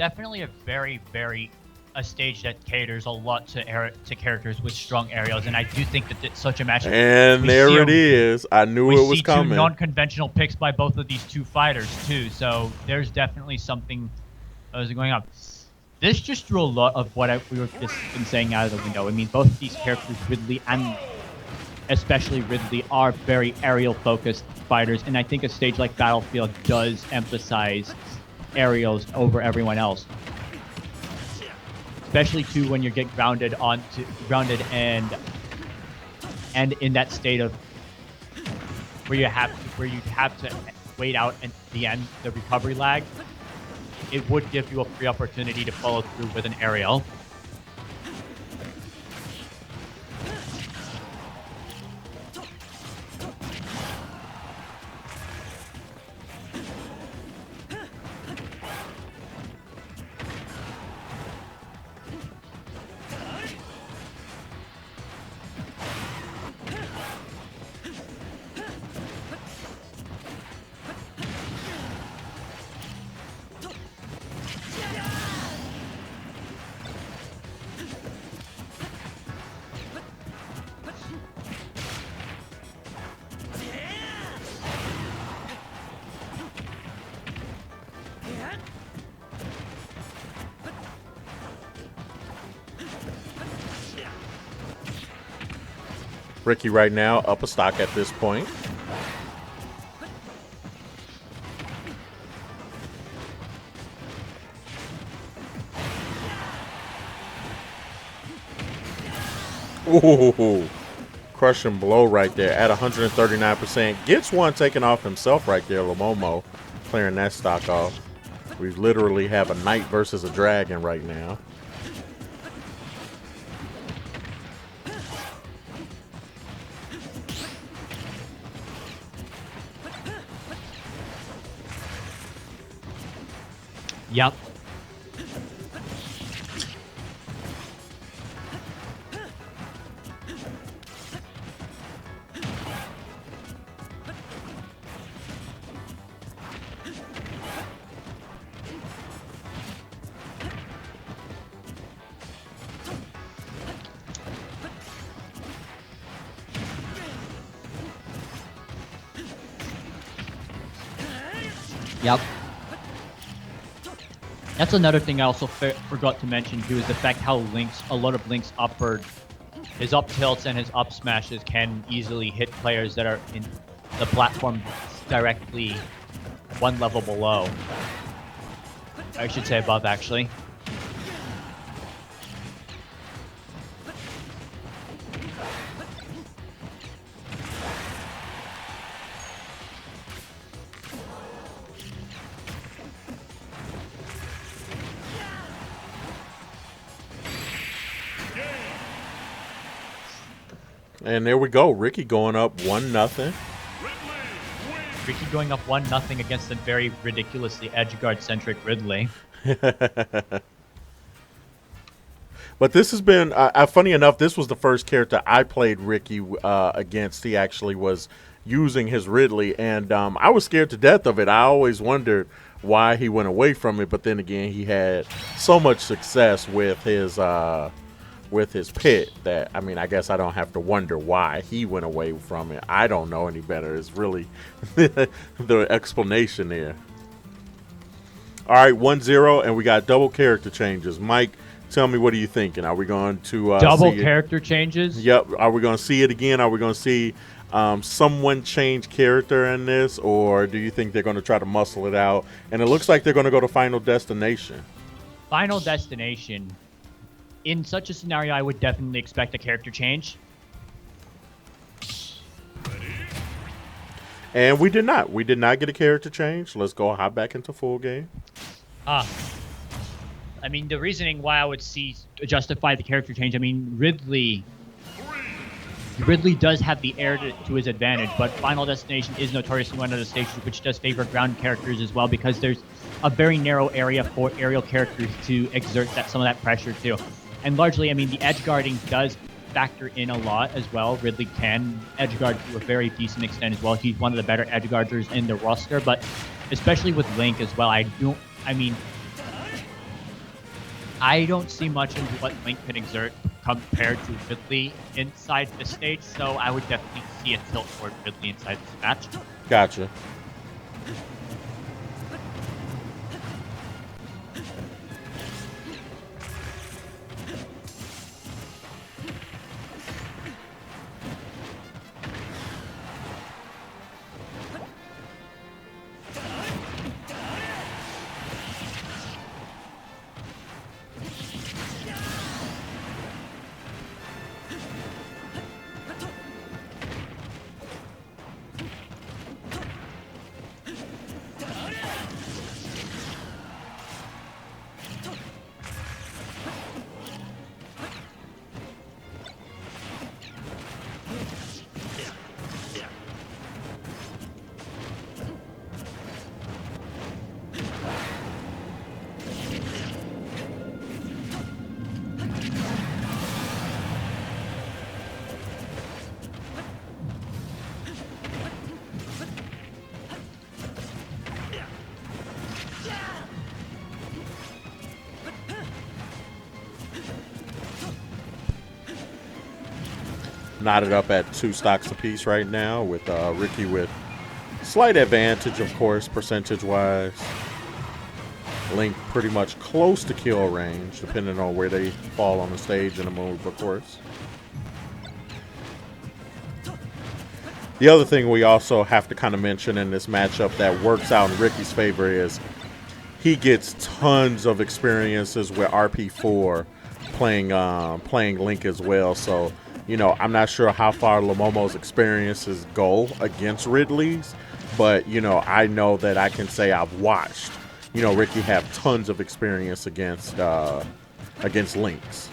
definitely a a stage that caters a lot to characters with strong aerials, and I do think that it's such a match. And there it is. I knew it was coming. We see two non-conventional picks by both of these two fighters too, so there's definitely something that was going on. This just threw a lot of what we were just been saying out of the window. I mean, both of these characters, Ridley and especially Ridley, are very aerial-focused fighters, and I think a stage like Battlefield does emphasize aerials over everyone else. Especially too when you get grounded and in that state of where you have to wait out at the end the recovery lag. It would give you a free opportunity to follow through with an aerial. Ricky right now up a stock at this point. Ooh, crushing blow right there at 139%. Gets one taken off himself right there, Llomomo, clearing that stock off. We literally have a knight versus a dragon right now. Yep. Yep. That's another thing I also forgot to mention too, is the fact how a lot of Link's his up tilts and his up smashes can easily hit players that are in the platform directly one level below. I should say above, actually. And there we go. Ricky going up 1-0. Ricky going up 1-0 against a very ridiculously edgeguard-centric Ridley. But this has been, funny enough, this was the first character I played Ricky against. He actually was using his Ridley, and I was scared to death of it. I always wondered why he went away from it, but then again, he had so much success with his pit that, I mean, I guess I don't have to wonder why he went away from it. I don't know any better. It's really the explanation there. All right, 1-0, and we got double character changes. Mike, tell me, what are you thinking? Are we going to double character changes? Yep. Are we going to see it again? Are we going to see someone change character in this, or do you think they're going to try to muscle it out? And it looks like they're going to go to Final Destination. Final Destination. In such a scenario, I would definitely expect a character change. And we did not. We did not get a character change. Let's go hop back into full game. I mean, the reasoning why I would justify the character change, I mean, Ridley does have the air to his advantage, but Final Destination is notoriously one of the stages which does favor ground characters as well, because there's a very narrow area for aerial characters to exert some of that pressure too. And largely, I mean, the edge guarding does factor in a lot as well. Ridley can edge guard to a very decent extent as well. He's one of the better edge guarders in the roster, but especially with Link as well, I don't see much into what Link can exert compared to Ridley inside the stage, so I would definitely see a tilt toward Ridley inside this match. Gotcha. Knotted up at 2 stocks apiece right now, with Ricky with slight advantage, of course, percentage-wise. Link pretty much close to kill range, depending on where they fall on the stage in a move, of course. The other thing we also have to kind of mention in this matchup that works out in Ricky's favor is he gets tons of experiences with RP4 playing Link as well. So, you know, I'm not sure how far Llomomo's experiences go against Ridley's, but, you know, I know that I can say I've watched, you know, Ricky have tons of experience against Link's.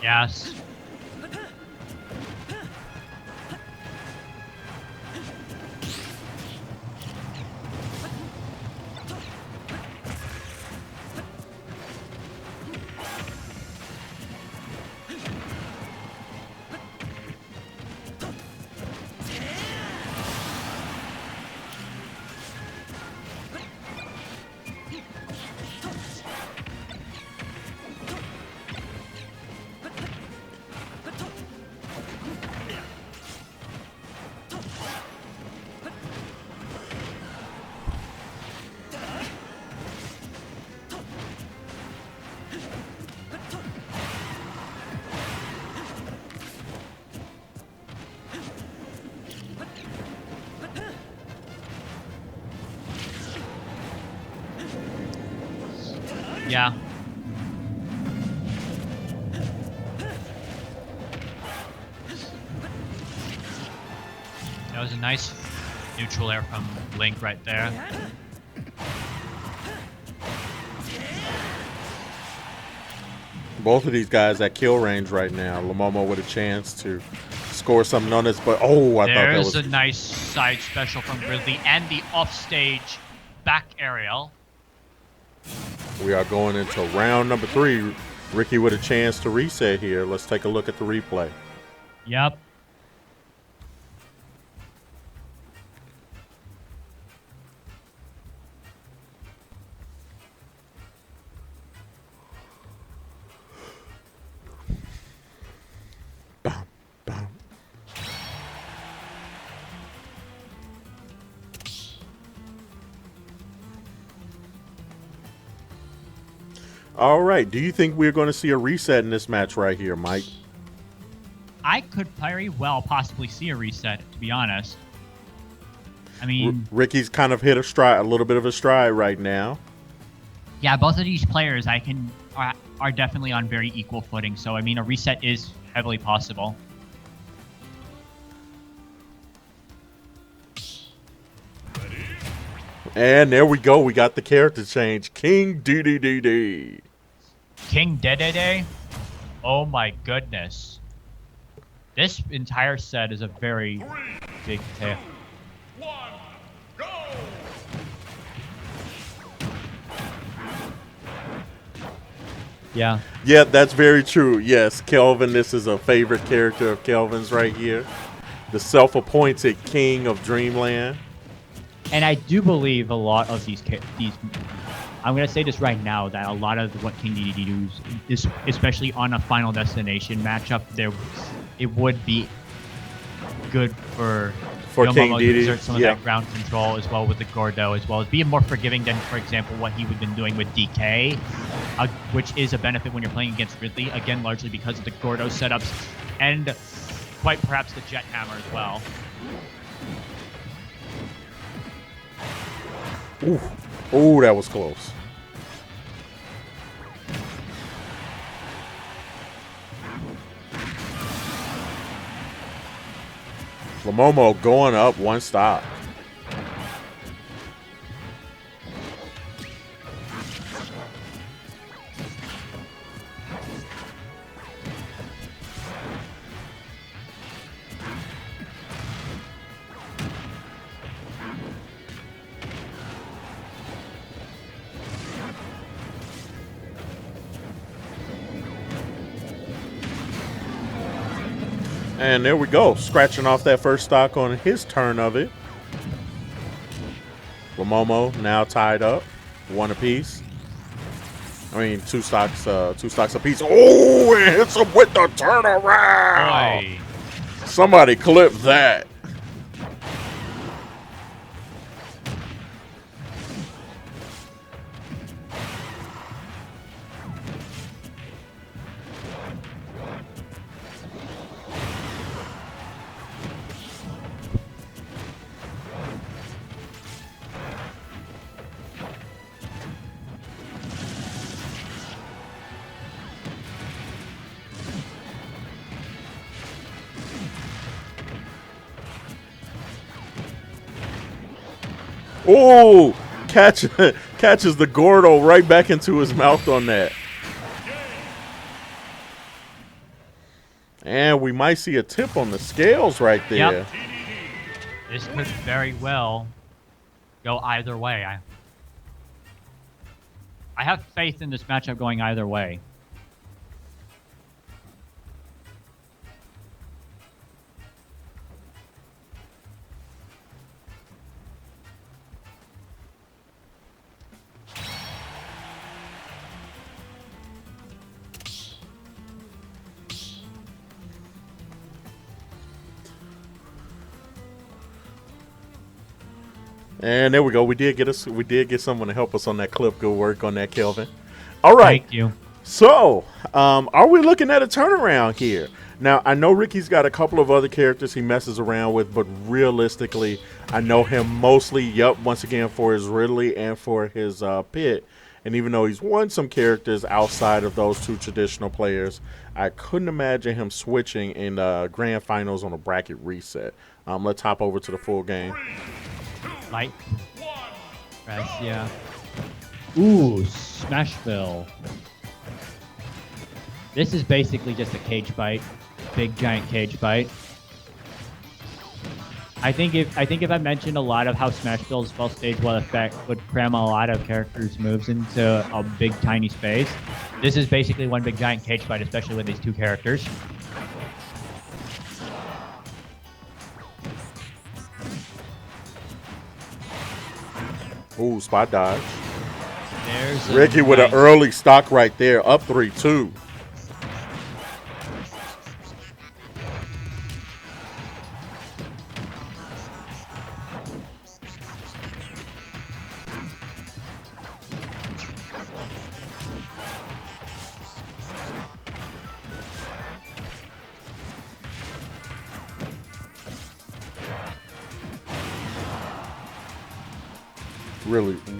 Yes. Yeah. That was a nice neutral air from Link right there. Both of these guys at kill range right now. Llomomo with a chance to score something on this, but oh, I thought that was a nice side special from Ridley and the offstage back aerial. We are going into round number 3. Ricky with a chance to reset here. Let's take a look at the replay. Yep. Bam, bam. All right. Do you think we're going to see a reset in this match right here, Mike? I could very well possibly see a reset, to be honest. I mean, Ricky's kind of hit a stride, a little bit of a stride right now. Yeah, both of these players are definitely on very equal footing. So, I mean, a reset is heavily possible. And there we go. We got the character change. King Dedede. King Dedede? Oh my goodness. This entire set is a very big tail. Yeah. Yeah, that's very true. Yes, Kelvin, this is a favorite character of Kelvin's right here. The self-appointed king of Dreamland. And I do believe a lot of these I'm gonna say this right now that a lot of what King Dedede does, especially on a Final Destination matchup, it would be good for King Llomomo to Dedede. exert some of that ground control as well with the Gordo, as well as being more forgiving than, for example, what he would have been doing with DK, which is a benefit when you're playing against Ridley. Again, largely because of the Gordo setups and quite perhaps the Jet Hammer as well. Ooh. Ooh, that was close. Llomomo going up one stop. And there we go, scratching off that first stock on his turn of it. Llomomo now tied up, one apiece. I mean, two stocks apiece. Oh, it hits him with the turnaround. Boy. Somebody clip that. Oh, catches the Gordo right back into his mouth on that. And we might see a tip on the scales right there. Yep. This could very well go either way. I have faith in this matchup going either way. And there we go. We did get someone to help us on that clip. Good work on that, Kelvin. All right. Thank you. So, are we looking at a turnaround here? Now, I know Ricky's got a couple of other characters he messes around with, but realistically, I know him mostly, once again, for his Ridley and for his Pit. And even though he's won some characters outside of those two traditional players, I couldn't imagine him switching in grand finals on a bracket reset. Let's hop over to the full game. Light. Press, yeah. Ooh, Smashville. This is basically just a cage fight. Big giant cage fight. I think if I mentioned a lot of how Smashville's spell stage will effect would cram a lot of characters' moves into a big tiny space. This is basically one big giant cage fight, especially with these two characters. Ooh, spot dodge. There's Ricky with an early stock right there, up 3-2.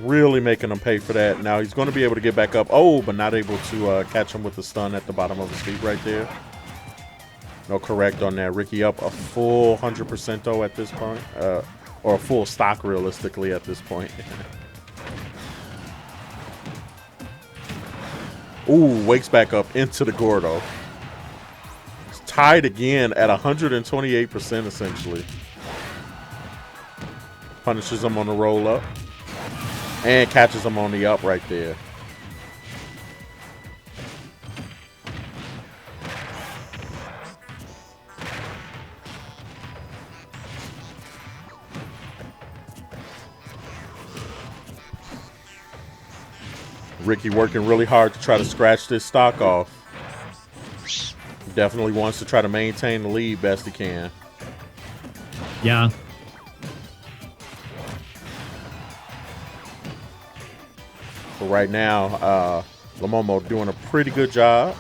Really making him pay for that. Now he's going to be able to get back up. Oh, but not able to catch him with the stun at the bottom of his feet right there. No correct on that. Ricky up a full 100% though at this point. Or a full stock realistically at this point. Ooh, wakes back up into the Gordo. tied again at 128% essentially. Punishes him on the roll up. And catches him on the up right there. Ricky working really hard to try to scratch this stock off. Definitely wants to try to maintain the lead best he can. Yeah. But right now, Llomomo doing a pretty good job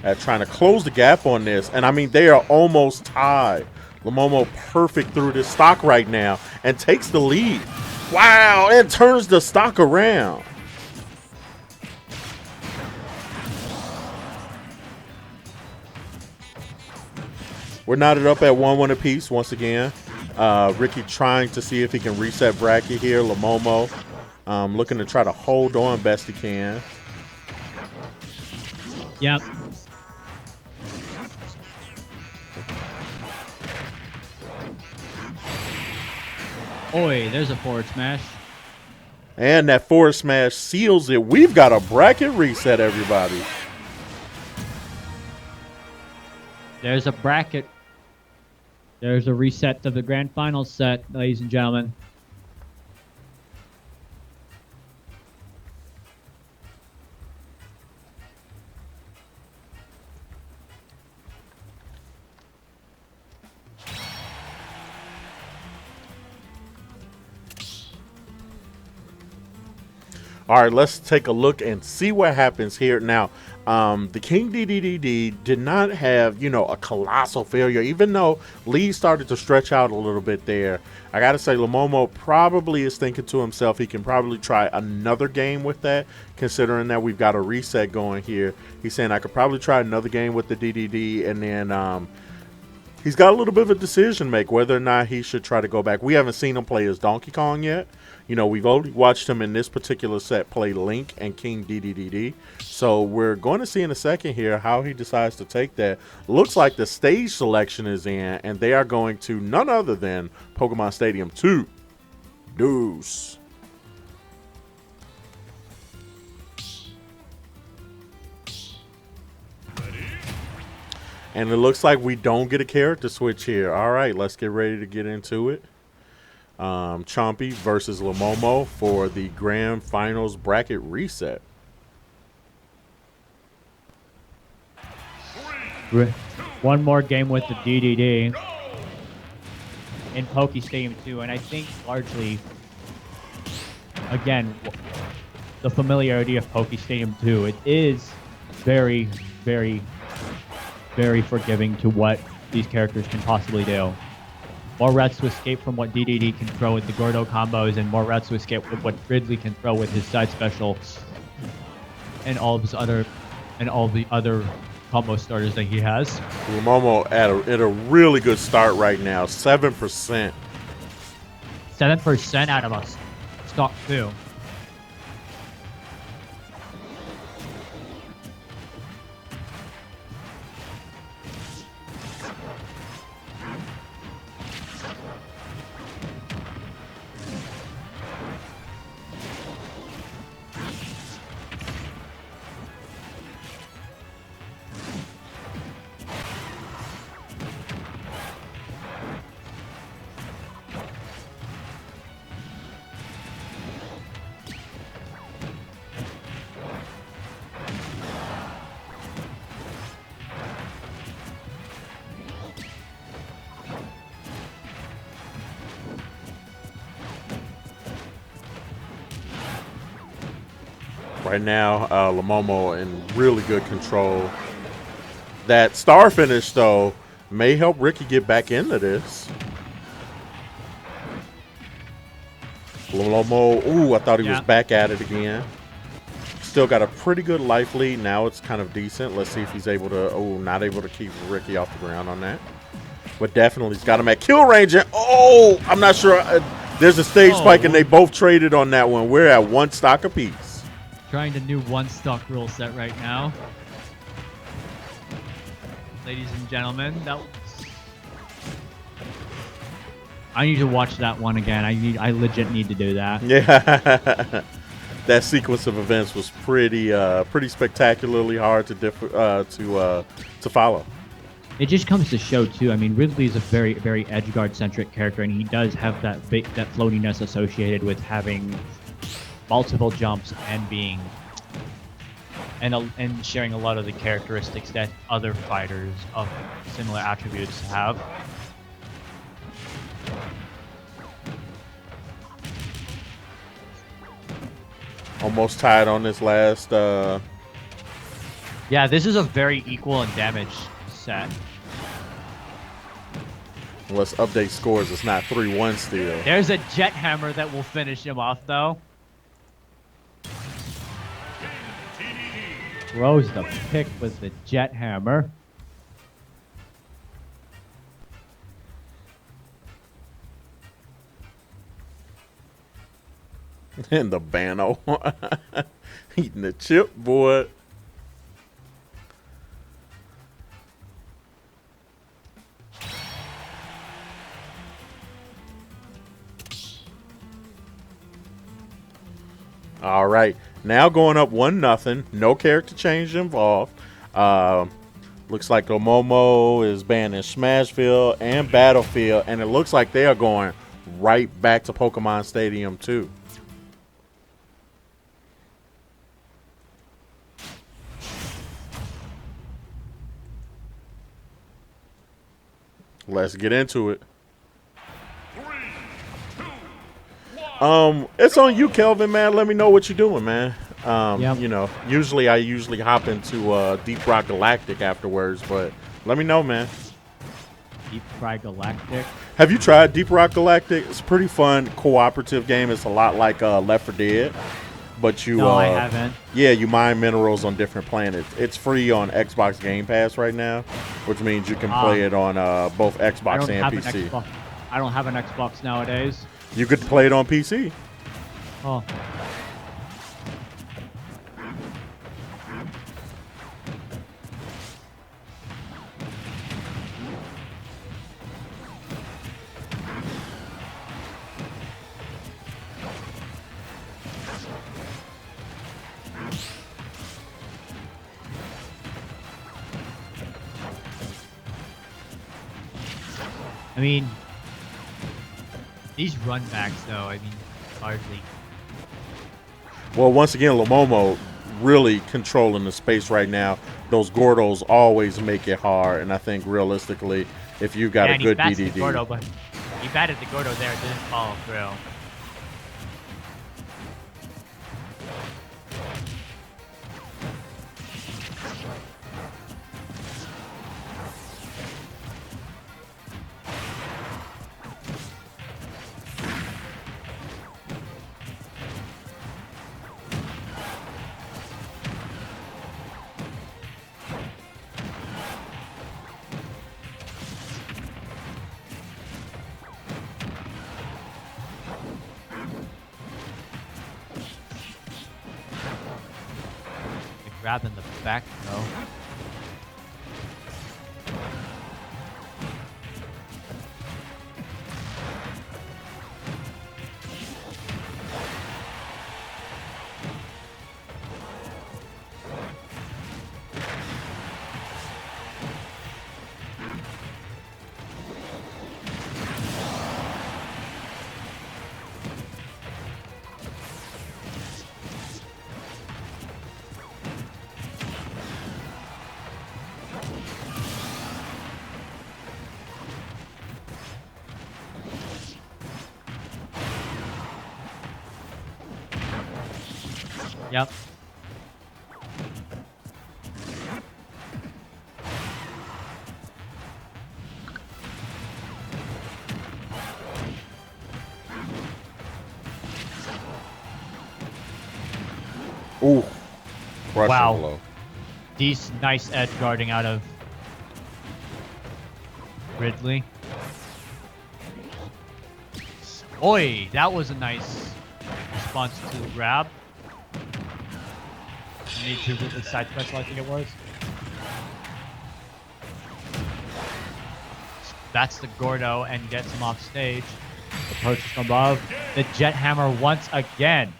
at trying to close the gap on this. And I mean, they are almost tied. Llomomo perfect through this stock right now and takes the lead. Wow, and turns the stock around. We're knotted up at 1-1 apiece once again. Ricky trying to see if he can reset bracket here. Llomomo looking to try to hold on best he can. Yep. Oi, there's a forward smash. And that forward smash seals it. We've got a bracket reset, everybody. There's a bracket. There's a reset to the grand final set, ladies and gentlemen. All right, let's take a look and see what happens here. Now, the King Dedede did not have, you know, a colossal failure, even though Lee started to stretch out a little bit there. I got to say, Llomomo probably is thinking to himself he can probably try another game with that, considering that we've got a reset going here. He's saying I could probably try another game with the DDD, and then he's got a little bit of a decision to make whether or not he should try to go back. We haven't seen him play as Donkey Kong yet. You know, we've only watched him in this particular set play Link and King Dedede. So we're going to see in a second here how he decides to take that. Looks like the stage selection is in, and they are going to none other than Pokemon Stadium 2. Deuce. And it looks like we don't get a character switch here. All right, let's get ready to get into it. Chompy versus Llomomo for the grand finals bracket reset. One more game with the DDD in Poke Stadium 2, and I think largely, again, the familiarity of Poke Stadium 2, it is very, very, very forgiving to what these characters can possibly do. More routes to escape from what DDD can throw with the Gordo combos, and more routes to escape with what Ridley can throw with his side special, and all of his other, and all the other combo starters that he has. Llomomo at a really good start right now, 7%. 7% out of a stock 2. Right now, Llomomo in really good control. That star finish, though, may help Ricky get back into this. Llomomo, ooh, I thought he was back at it again. Still got a pretty good life lead. Now it's kind of decent. Let's see if he's able to, oh, not able to keep Ricky off the ground on that. But definitely he's got him at kill range. And, oh, I'm not sure. There's a stage spike, and they both traded on that one. We're at 1 stock apiece. Trying the new 1 stock rule set right now. ladies and gentlemen. I need to watch that one again. I legit need to do that. Yeah. That sequence of events was pretty spectacularly hard to follow. It just comes to show too. I mean, Ridley is a very, very edgeguard centric character, and he does have that floatiness associated with having multiple jumps and being and sharing a lot of the characteristics that other fighters of similar attributes have. Almost tied on this last. Yeah, this is a very equal in damage set. Let's update scores. It's not 3-1 still. There's a jet hammer that will finish him off, though. Throws the pick with the jet hammer. And the Bano. Eating the chip, boy. All right. Now going up 1-0. No character change involved. Looks like Llomomo is banned in Smashville and Battlefield. And it looks like they are going right back to Pokemon Stadium, too. Let's get into it. It's on you, Kelvin, man. Let me know what you're doing, man. Yep. You know, I hop into Deep Rock Galactic afterwards, but let me know, man. Deep Rock Galactic. Have you tried Deep Rock Galactic? It's a pretty fun cooperative game. It's a lot like Left 4 Dead, but you. No, I haven't. Yeah, you mine minerals on different planets. It's free on Xbox Game Pass right now, which means you can play it on both Xbox and PC. I don't have an Xbox nowadays. You could play it on PC. Oh. I mean, these run backs, though, I mean, largely. Well, once again, Llomomo really controlling the space right now. Those Gordos always make it hard, and I think realistically, if you got a good DDD. The Gordo, but he batted the Gordo there, didn't follow through. Grabbing the back though. Yep. Ooh. Wow. Blow. These nice edge guarding out of Ridley. Oi, that was a nice response to the grab. Need to Ridley side special, I think it was. That's the Gordo and gets him off stage. Approaches from above. The Jet Hammer once again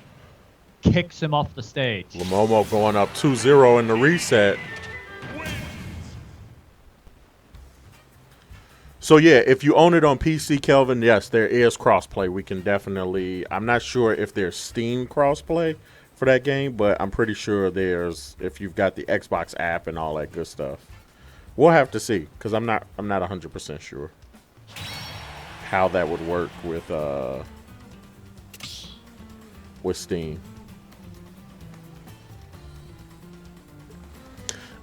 kicks him off the stage. Llomomo going up 2-0 in the reset. So yeah, if you own it on PC, Kelvin, yes, there is crossplay. We can definitely. I'm not sure if there's Steam crossplay for that game, but I'm pretty sure there's if you've got the Xbox app and all that good stuff. We'll have to see because I'm not 100% sure how that would work with Steam.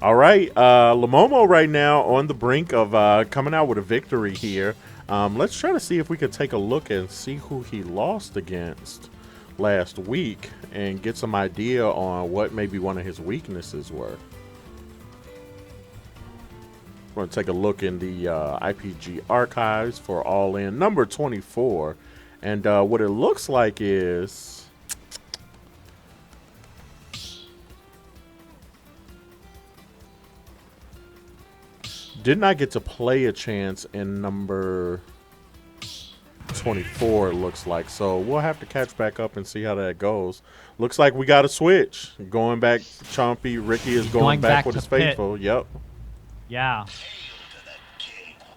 All right, Llomomo right now on the brink of coming out with a victory here. Let's try to see if we could take a look and see who he lost against last week and get some idea on what maybe one of his weaknesses were. We're going to take a look in the IPG archives for All In number 24. And what it looks like is... did not get to play a chance in number 24, it looks like. So we'll have to catch back up and see how that goes. Looks like we got a switch. Going back, Chompy. Ricky is going back with his faithful. Yep. Yeah.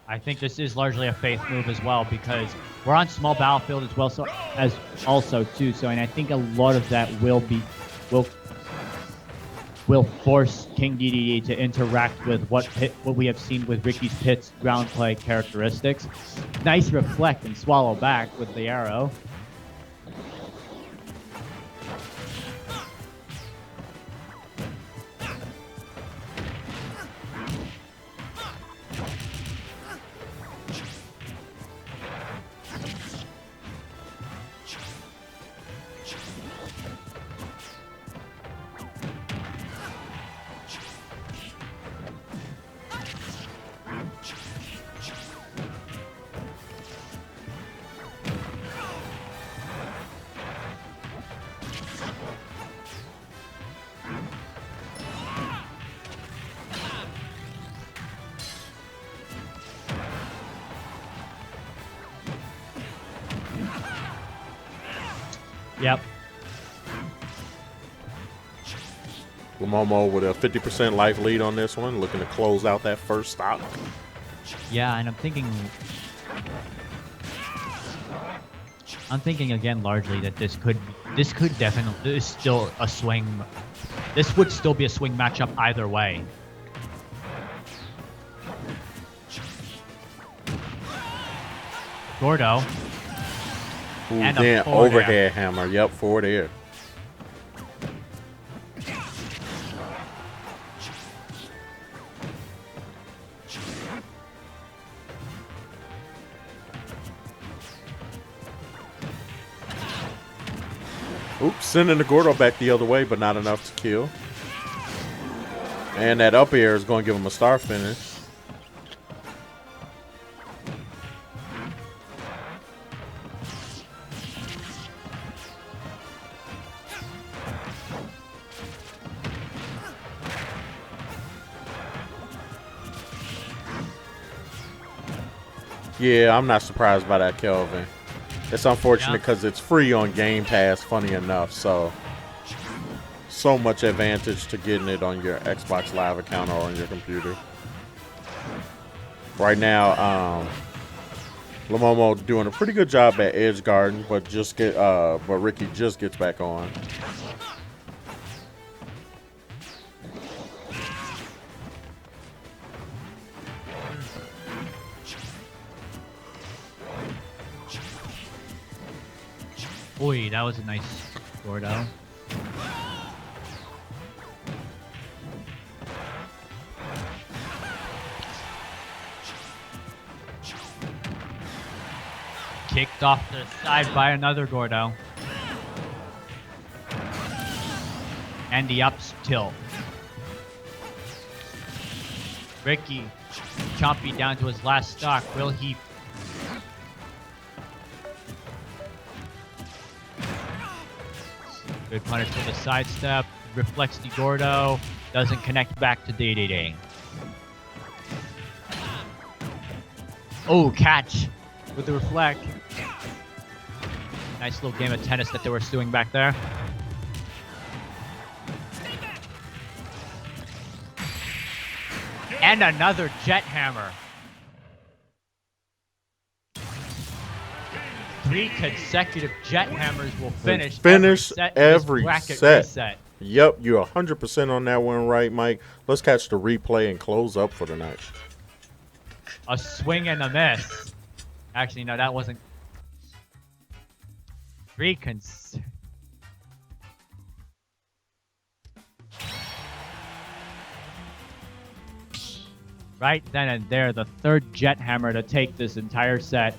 I think this is largely a faith move as well because we're on small battlefield as well, so as also too. So, and I think a lot of that will force King Dedede to interact with what we have seen with Ricky's Pit's ground play characteristics. Nice reflect and swallow back with the arrow. Yep. Llomomo with a 50% life lead on this one, looking to close out that first stop. Yeah, and I'm thinking again largely that this could definitely still a swing. This would still be a swing matchup either way. Gordo. Ooh, and then a forward overhead air. hammer. Yep, forward air. Oops, sending the Gordo back the other way, but not enough to kill. And that up air is going to give him a star finish. Yeah, I'm not surprised by that, Kelvin. It's unfortunate because it's free on Game Pass, funny enough. So much advantage to getting it on your Xbox Live account or on your computer. Right now, Llomomo doing a pretty good job at edge guarding, but Ricky just gets back on. Boy, that was a nice Gordo. Kicked off to the side by another Gordo. And the ups tilt. Ricky, Chompy down to his last stock. Will he? Good punish with a sidestep. Reflects the Gordo. Doesn't connect back to Dedede. Oh, catch with the reflect. Nice little game of tennis that they were doing back there. And another jet hammer. 3 consecutive jet hammers will finish every bracket set. reset. Yep, you're 100% on that one, right, Mike? Let's catch the replay and close up for the night. A swing and a miss. Actually, no, that wasn't. 3 Right then and there, the third jet hammer to take this entire set.